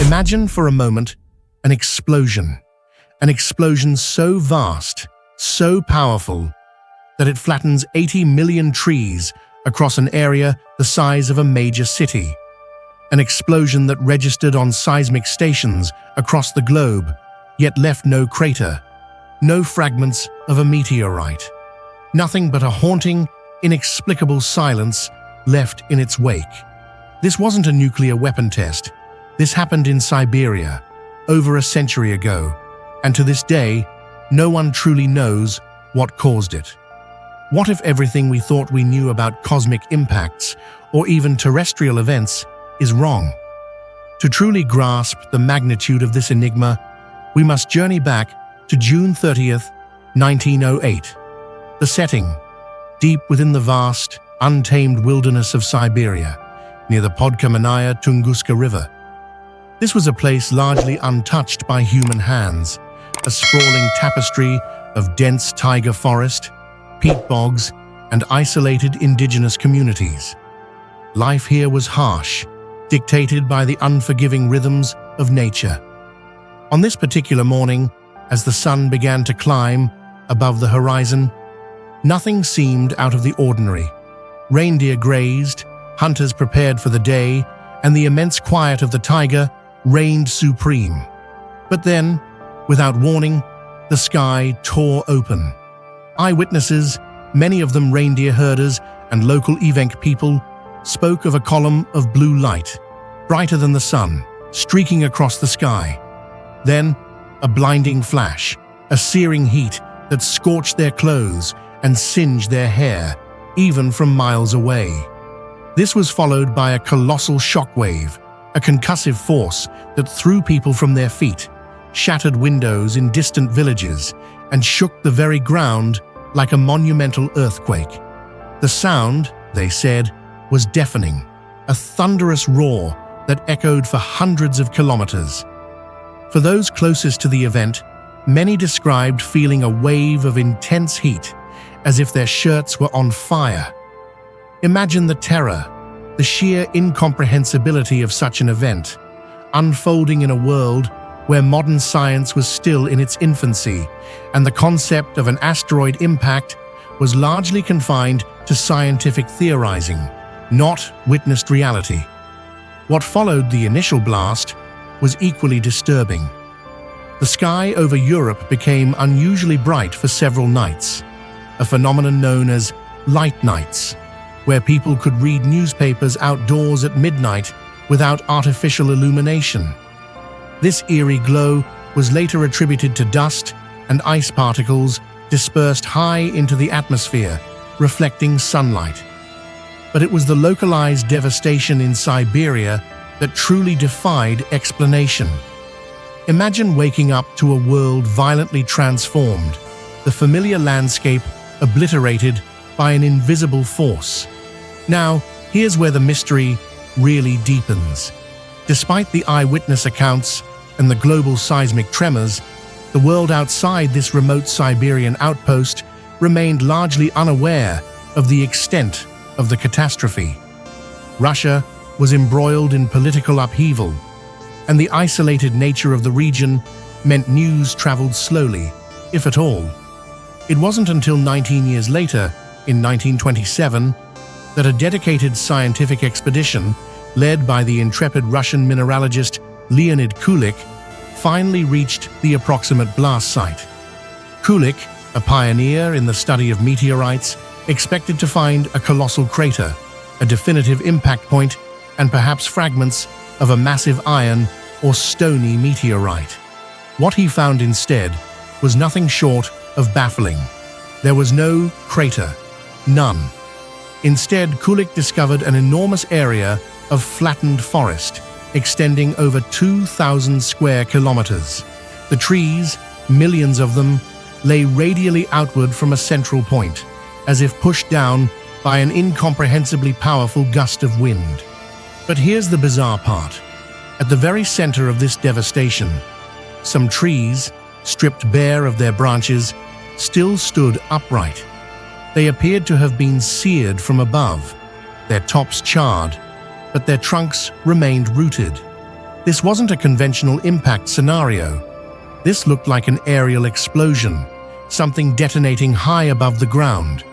Imagine for a moment an explosion. An explosion so vast, so powerful, that it flattens 80 million trees across an area the size of a major city. An explosion that registered on seismic stations across the globe, yet left no crater, no fragments of a meteorite. Nothing but a haunting, inexplicable silence left in its wake. This wasn't a nuclear weapon test. This happened in Siberia, over a century ago, and to this day, no one truly knows what caused it. What if everything we thought we knew about cosmic impacts or even terrestrial events is wrong? To truly grasp the magnitude of this enigma, we must journey back to June 30th, 1908. The setting, deep within the vast, untamed wilderness of Siberia, near the Podkamennaya Tunguska River. This was a place largely untouched by human hands, a sprawling tapestry of dense taiga forest, peat bogs, and isolated indigenous communities. Life here was harsh, dictated by the unforgiving rhythms of nature. On this particular morning, as the sun began to climb above the horizon, nothing seemed out of the ordinary. Reindeer grazed, hunters prepared for the day, and the immense quiet of the taiga reigned supreme. But then, without warning, the sky tore open. Eyewitnesses, many of them reindeer herders and local Evenk people, spoke of a column of blue light, brighter than the sun, streaking across the sky. Then, a blinding flash, a searing heat that scorched their clothes and singed their hair, even from miles away. This was followed by a colossal shockwave, a concussive force that threw people from their feet, shattered windows in distant villages, and shook the very ground like a monumental earthquake. The sound, they said, was deafening, a thunderous roar that echoed for hundreds of kilometers. For those closest to the event, many described feeling a wave of intense heat, as if their shirts were on fire. Imagine the terror, the sheer incomprehensibility of such an event, unfolding in a world where modern science was still in its infancy, and the concept of an asteroid impact was largely confined to scientific theorizing, not witnessed reality. What followed the initial blast was equally disturbing. The sky over Europe became unusually bright for several nights, a phenomenon known as light nights, where people could read newspapers outdoors at midnight without artificial illumination. This eerie glow was later attributed to dust and ice particles dispersed high into the atmosphere, reflecting sunlight. But it was the localized devastation in Siberia that truly defied explanation. Imagine waking up to a world violently transformed, the familiar landscape obliterated by an invisible force. Now, here's where the mystery really deepens. Despite the eyewitness accounts and the global seismic tremors, the world outside this remote Siberian outpost remained largely unaware of the extent of the catastrophe. Russia was embroiled in political upheaval, and the isolated nature of the region meant news traveled slowly, if at all. It wasn't until 19 years later, in 1927, that a dedicated scientific expedition, led by the intrepid Russian mineralogist Leonid Kulik, finally reached the approximate blast site. Kulik, a pioneer in the study of meteorites, expected to find a colossal crater, a definitive impact point, and perhaps fragments of a massive iron or stony meteorite. What he found instead was nothing short of baffling. There was no crater, none. Instead, Kulik discovered an enormous area of flattened forest, extending over 2,000 square kilometers. The trees, millions of them, lay radially outward from a central point, as if pushed down by an incomprehensibly powerful gust of wind. But here's the bizarre part. At the very center of this devastation, some trees, stripped bare of their branches, still stood upright. They appeared to have been seared from above, their tops charred, but their trunks remained rooted. This wasn't a conventional impact scenario. This looked like an aerial explosion, something detonating high above the ground.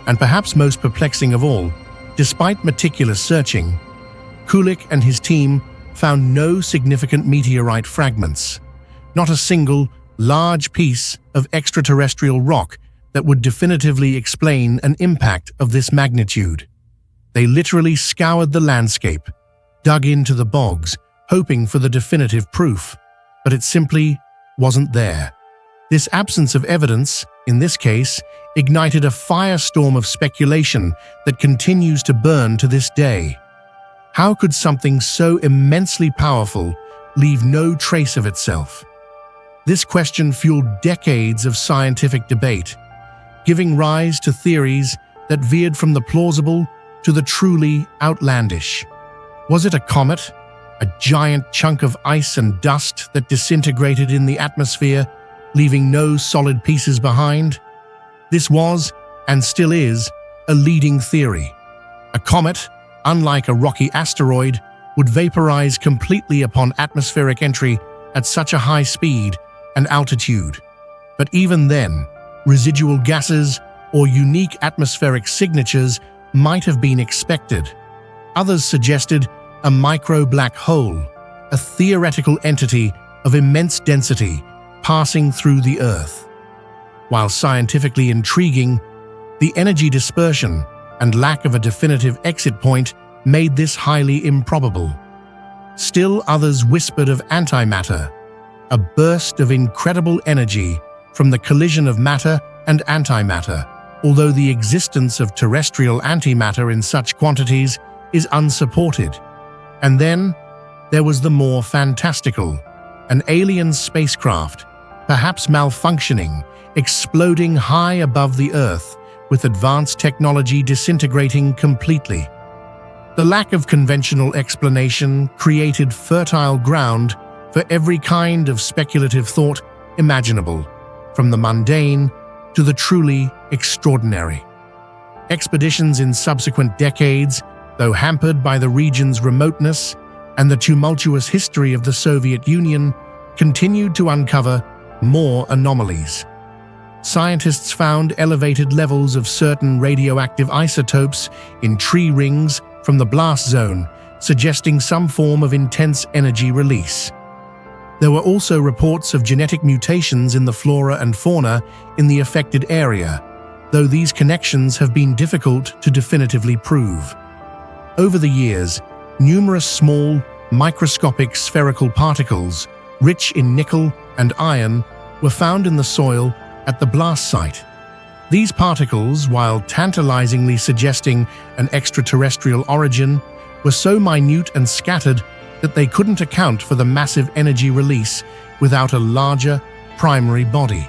And perhaps most perplexing of all, despite meticulous searching, Kulik and his team found no significant meteorite fragments, not a single large piece of extraterrestrial rock that would definitively explain an impact of this magnitude. They literally scoured the landscape, dug into the bogs, hoping for the definitive proof, but it simply wasn't there. This absence of evidence, in this case, ignited a firestorm of speculation that continues to burn to this day. How could something so immensely powerful leave no trace of itself? This question fueled decades of scientific debate, giving rise to theories that veered from the plausible to the truly outlandish. Was it a comet, a giant chunk of ice and dust that disintegrated in the atmosphere, leaving no solid pieces behind? This was, and still is, a leading theory. A comet, unlike a rocky asteroid, would vaporize completely upon atmospheric entry at such a high speed and altitude. But even then, residual gases or unique atmospheric signatures might have been expected. Others suggested a micro-black hole, a theoretical entity of immense density passing through the Earth. While scientifically intriguing, the energy dispersion and lack of a definitive exit point made this highly improbable. Still others whispered of antimatter, a burst of incredible energy from the collision of matter and antimatter, although the existence of terrestrial antimatter in such quantities is unsupported. And then there was the more fantastical, an alien spacecraft, perhaps malfunctioning, exploding high above the Earth, with advanced technology disintegrating completely. The lack of conventional explanation created fertile ground for every kind of speculative thought imaginable, from the mundane to the truly extraordinary. Expeditions in subsequent decades, though hampered by the region's remoteness and the tumultuous history of the Soviet Union, continued to uncover more anomalies. Scientists found elevated levels of certain radioactive isotopes in tree rings from the blast zone, suggesting some form of intense energy release. There were also reports of genetic mutations in the flora and fauna in the affected area, though these connections have been difficult to definitively prove. Over the years, numerous small, microscopic spherical particles, rich in nickel and iron, were found in the soil at the blast site. These particles, while tantalizingly suggesting an extraterrestrial origin, were so minute and scattered that they couldn't account for the massive energy release without a larger, primary body.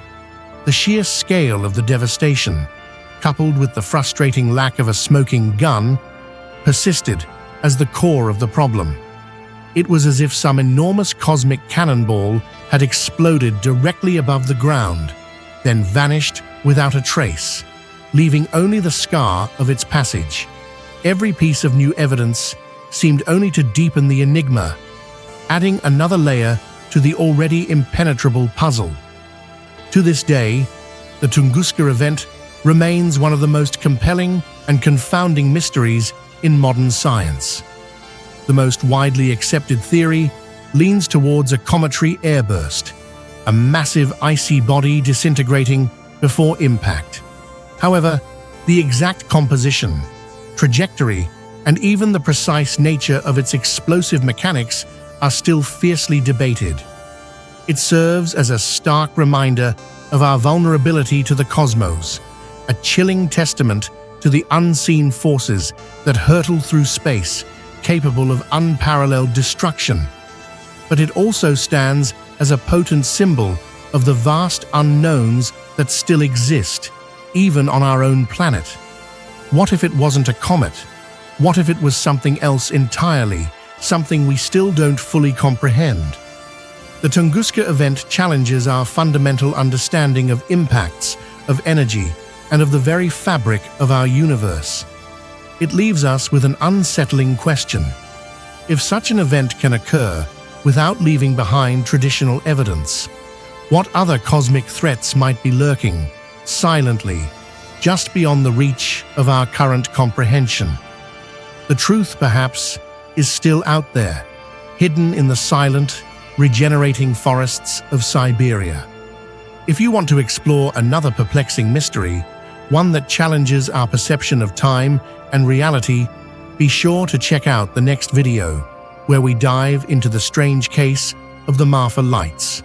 The sheer scale of the devastation, coupled with the frustrating lack of a smoking gun, persisted as the core of the problem. It was as if some enormous cosmic cannonball had exploded directly above the ground, then vanished without a trace, leaving only the scar of its passage. Every piece of new evidence seemed only to deepen the enigma, adding another layer to the already impenetrable puzzle. To this day, the Tunguska Event remains one of the most compelling and confounding mysteries in modern science. The most widely accepted theory leans towards a cometary airburst, a massive icy body disintegrating before impact. However, the exact composition, trajectory, and even the precise nature of its explosive mechanics are still fiercely debated. It serves as a stark reminder of our vulnerability to the cosmos, a chilling testament to the unseen forces that hurtle through space, capable of unparalleled destruction. But it also stands as a potent symbol of the vast unknowns that still exist, even on our own planet. What if it wasn't a comet? What if it was something else entirely, something we still don't fully comprehend? The Tunguska Event challenges our fundamental understanding of impacts, of energy, and of the very fabric of our universe. It leaves us with an unsettling question. If such an event can occur, without leaving behind traditional evidence? What other cosmic threats might be lurking, silently, just beyond the reach of our current comprehension? The truth, perhaps, is still out there, hidden in the silent, regenerating forests of Siberia. If you want to explore another perplexing mystery, one that challenges our perception of time and reality, be sure to check out the next video, where we dive into the strange case of the Marfa Lights.